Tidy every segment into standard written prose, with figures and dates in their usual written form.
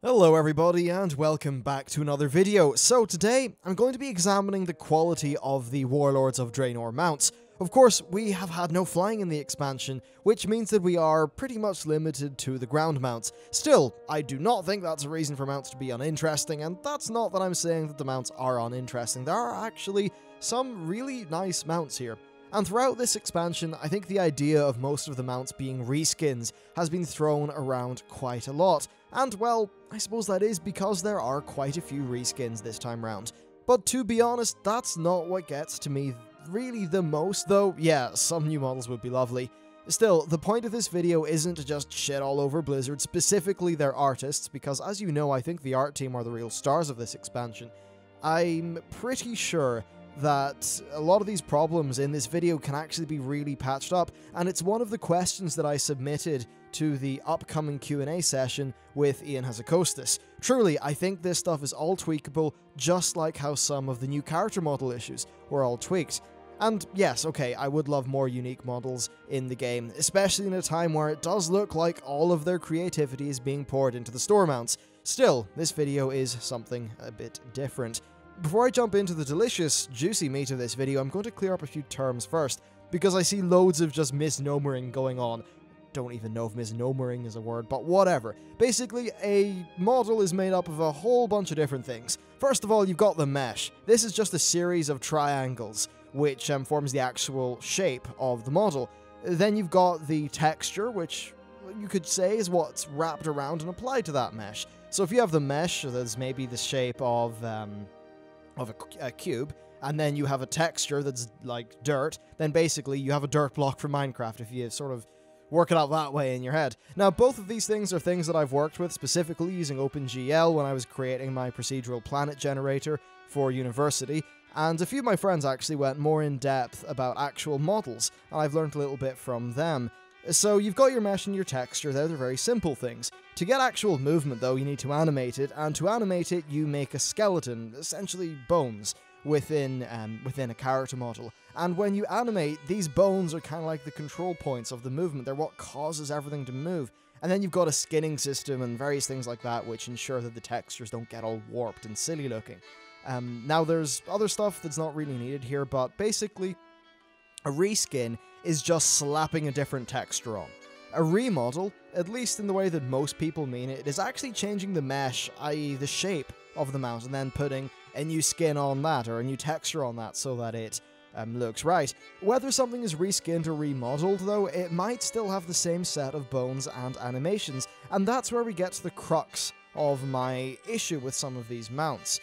Hello everybody and welcome back to another video. So today I'm going to be examining the quality of the Warlords of Draenor mounts. Of course, we have had no flying in the expansion, which means that we are pretty much limited to the ground mounts. Still, I do not think that's a reason for mounts to be uninteresting, and that's not that I'm saying that the mounts are uninteresting. There are actually some really nice mounts here. And throughout this expansion, I think the idea of most of the mounts being reskins has been thrown around quite a lot. And well, I suppose that is because there are quite a few reskins this time round. But to be honest, that's not what gets to me really the most, though yeah, some new models would be lovely. Still, the point of this video isn't to just shit all over Blizzard, specifically their artists, because as you know, I think the art team are the real stars of this expansion. I'm pretty sure that a lot of these problems in this video can actually be really patched up, and it's one of the questions that I submitted to the upcoming Q&A session with Ian Hazakostas. Truly, I think this stuff is all tweakable, just like how some of the new character model issues were all tweaked. And yes, okay, I would love more unique models in the game, especially in a time where it does look like all of their creativity is being poured into the store mounts. Still, this video is something a bit different. Before I jump into the delicious, juicy meat of this video, I'm going to clear up a few terms first, because I see loads of just misnomering going on. Don't even know if misnomering is a word, but whatever. Basically, a model is made up of a whole bunch of different things. First of all, you've got the mesh. This is just a series of triangles, which forms the actual shape of the model. Then you've got the texture, which you could say is what's wrapped around and applied to that mesh. So if you have the mesh, there's maybe the shape of a cube, and then you have a texture that's like dirt, then basically you have a dirt block from Minecraft if you sort of work it out that way in your head. Now, both of these things are things that I've worked with, specifically using OpenGL when I was creating my procedural planet generator for university, and a few of my friends actually went more in depth about actual models, and I've learned a little bit from them. So you've got your mesh and your texture there, they're very simple things. To get actual movement though, you need to animate it, and to animate it you make a skeleton, essentially bones, within a character model. And when you animate, these bones are kind of like the control points of the movement, they're what causes everything to move. And then you've got a skinning system and various things like that which ensure that the textures don't get all warped and silly looking. Now there's other stuff that's not really needed here, but basically a reskin is just slapping a different texture on. A remodel, at least in the way that most people mean it, is actually changing the mesh, i.e. the shape of the mount, and then putting a new skin on that, or a new texture on that, so that it looks right. Whether something is reskinned or remodeled, though, it might still have the same set of bones and animations, and that's where we get to the crux of my issue with some of these mounts.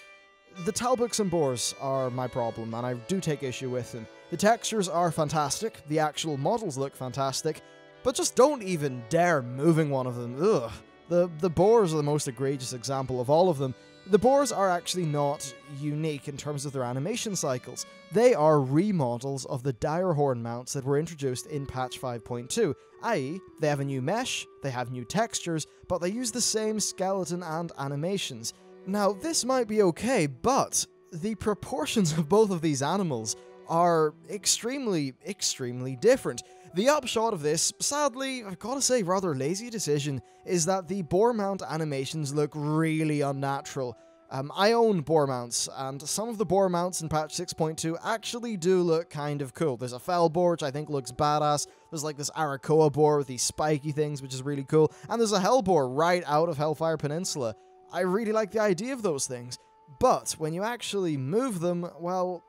The Talboks and boars are my problem, and I do take issue with them. The textures are fantastic, the actual models look fantastic, but just don't even dare moving one of them. Ugh. The boars are the most egregious example of all of them. The boars are actually not unique in terms of their animation cycles. They are remodels of the Direhorn mounts that were introduced in patch 5.2, i.e. they have a new mesh, they have new textures, but they use the same skeleton and animations. Now, this might be okay, but the proportions of both of these animals are extremely, extremely different. The upshot of this, sadly, I've got to say rather lazy decision, is that the boar mount animations look really unnatural. I own boar mounts, and some of the boar mounts in patch 6.2 actually do look kind of cool. There's a fell boar, which I think looks badass. There's like this Arakoa boar with these spiky things, which is really cool. And there's a hell boar right out of Hellfire Peninsula. I really like the idea of those things. But when you actually move them, well,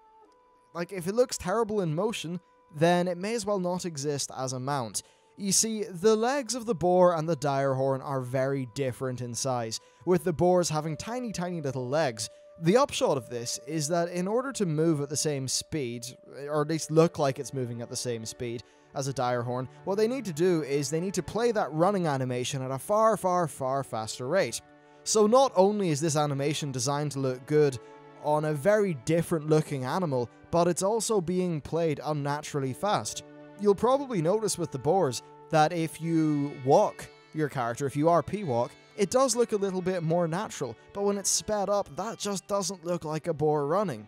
like if it looks terrible in motion, then it may as well not exist as a mount. You see, the legs of the boar and the Direhorn are very different in size, with the boars having tiny, tiny little legs. The upshot of this is that in order to move at the same speed, or at least look like it's moving at the same speed as a Direhorn, what they need to do is they need to play that running animation at a far, far, far faster rate. So not only is this animation designed to look good on a very different looking animal, but it's also being played unnaturally fast. You'll probably notice with the boars that if you walk your character, if you RP walk, it does look a little bit more natural, but when it's sped up, that just doesn't look like a boar running.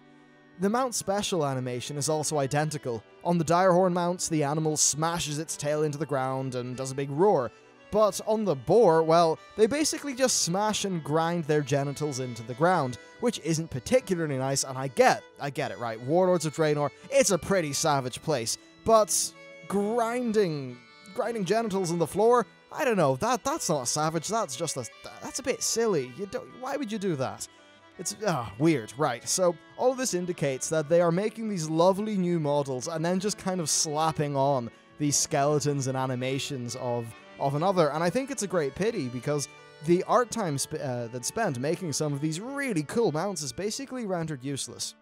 The mount special animation is also identical. On the Direhorn mounts, the animal smashes its tail into the ground and does a big roar, But on the boar, well, they basically just smash and grind their genitals into the ground, which isn't particularly nice, and I get it, right? Warlords of Draenor, it's a pretty savage place, but grinding genitals on the floor, I don't know, that's not savage, that's a bit silly. Why would you do that? It's weird, right? So all of this indicates that they are making these lovely new models and then just kind of slapping on these skeletons and animations of another, and I think it's a great pity because the art time that's spent making some of these really cool mounts is basically rendered useless.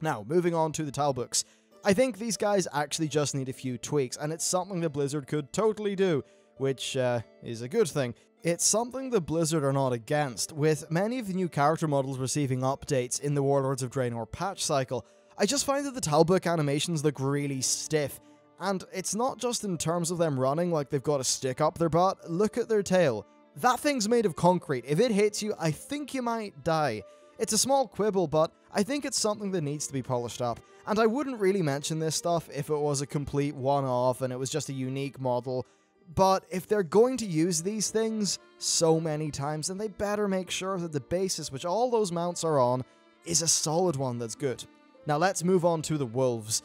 Now, moving on to the talbooks. I think these guys actually just need a few tweaks, and it's something that Blizzard could totally do, which is a good thing. It's something that Blizzard are not against, with many of the new character models receiving updates in the Warlords of Draenor patch cycle. I just find that the talbook animations look really stiff, and it's not just in terms of them running like they've got a stick up their butt. Look at their tail. That thing's made of concrete. If it hits you, I think you might die. It's a small quibble, but I think it's something that needs to be polished up. And I wouldn't really mention this stuff if it was a complete one-off and it was just a unique model. But if they're going to use these things so many times, then they better make sure that the basis which all those mounts are on is a solid one that's good. Now let's move on to the wolves.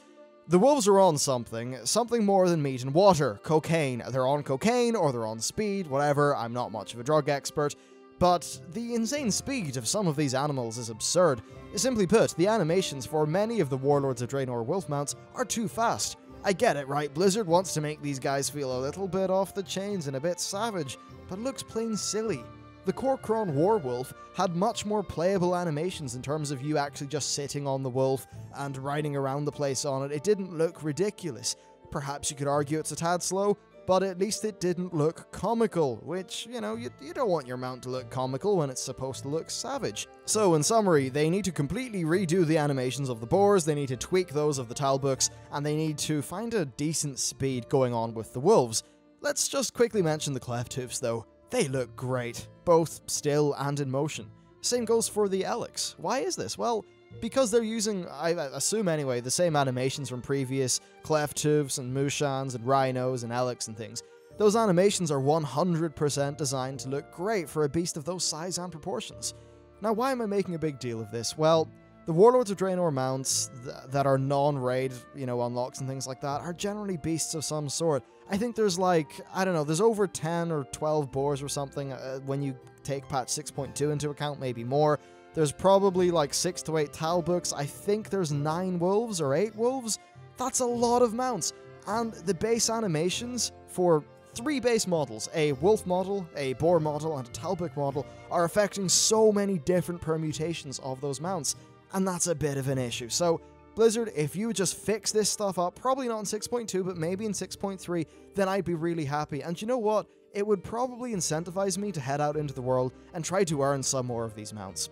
The wolves are on something more than meat and water, cocaine. They're on cocaine or they're on speed, whatever, I'm not much of a drug expert, but the insane speed of some of these animals is absurd. Simply put, the animations for many of the Warlords of Draenor wolf mounts are too fast. I get it, right? Blizzard wants to make these guys feel a little bit off the chains and a bit savage, but it looks plain silly. The Kor'kron Warwolf had much more playable animations in terms of you actually just sitting on the wolf and riding around the place on it. It didn't look ridiculous. Perhaps you could argue it's a tad slow, but at least it didn't look comical, which, you know, you don't want your mount to look comical when it's supposed to look savage. So in summary, they need to completely redo the animations of the boars, they need to tweak those of the talbooks, and they need to find a decent speed going on with the wolves. Let's just quickly mention the cleft hoofs though. They look great, both still and in motion. Same goes for the Elix. Why is this? Well, because they're using, I assume anyway, the same animations from previous cleft hoofs and Mushans and Rhinos and Elix and things. Those animations are 100% designed to look great for a beast of those size and proportions. Now, why am I making a big deal of this? Well, the Warlords of Draenor mounts that are non-raid, you know, unlocks and things like that are generally beasts of some sort. I think there's like, I don't know, there's over 10 or 12 boars or something when you take patch 6.2 into account, maybe more. There's probably like 6 to 8 talbooks. I think there's 9 wolves or 8 wolves. That's a lot of mounts. And the base animations for 3 base models, a wolf model, a boar model, and a talbook model, are affecting so many different permutations of those mounts. And that's a bit of an issue. So Blizzard, if you just fix this stuff up, probably not in 6.2, but maybe in 6.3, then I'd be really happy. And you know what? It would probably incentivize me to head out into the world and try to earn some more of these mounts.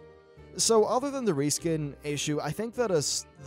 So other than the reskin issue, I think that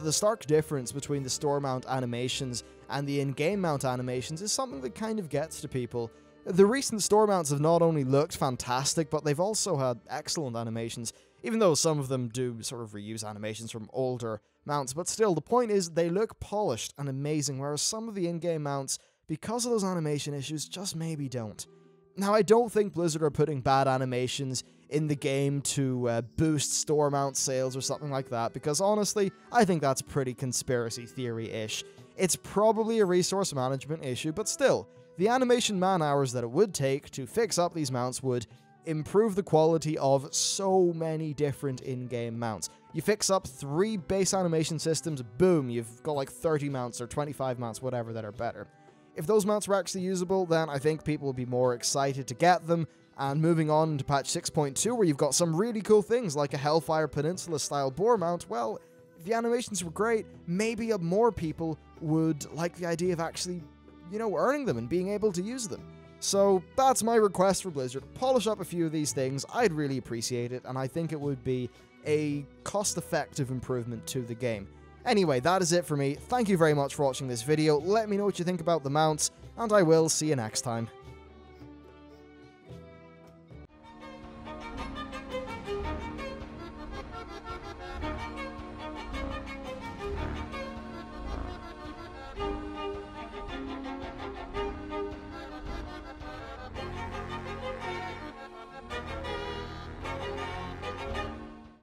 the stark difference between the store mount animations and the in-game mount animations is something that kind of gets to people. The recent store mounts have not only looked fantastic, but they've also had excellent animations, even though some of them do sort of reuse animations from older mounts, but still, the point is they look polished and amazing, whereas some of the in-game mounts, because of those animation issues, just maybe don't. Now, I don't think Blizzard are putting bad animations in the game to boost store mount sales or something like that, because honestly, I think that's pretty conspiracy theory-ish. It's probably a resource management issue, but still, the animation man-hours that it would take to fix up these mounts would improve the quality of so many different in-game mounts. You fix up 3 base animation systems, boom, you've got like 30 mounts or 25 mounts, whatever, that are better. If those mounts were actually usable, then I think people would be more excited to get them. And moving on to patch 6.2, where you've got some really cool things like a Hellfire Peninsula style boar mount, well, if the animations were great, maybe more people would like the idea of actually, you know, earning them and being able to use them. So that's my request for Blizzard. Polish up a few of these things. I'd really appreciate it, and I think it would be a cost-effective improvement to the game. Anyway, that is it for me. Thank you very much for watching this video. Let me know what you think about the mounts, and I will see you next time.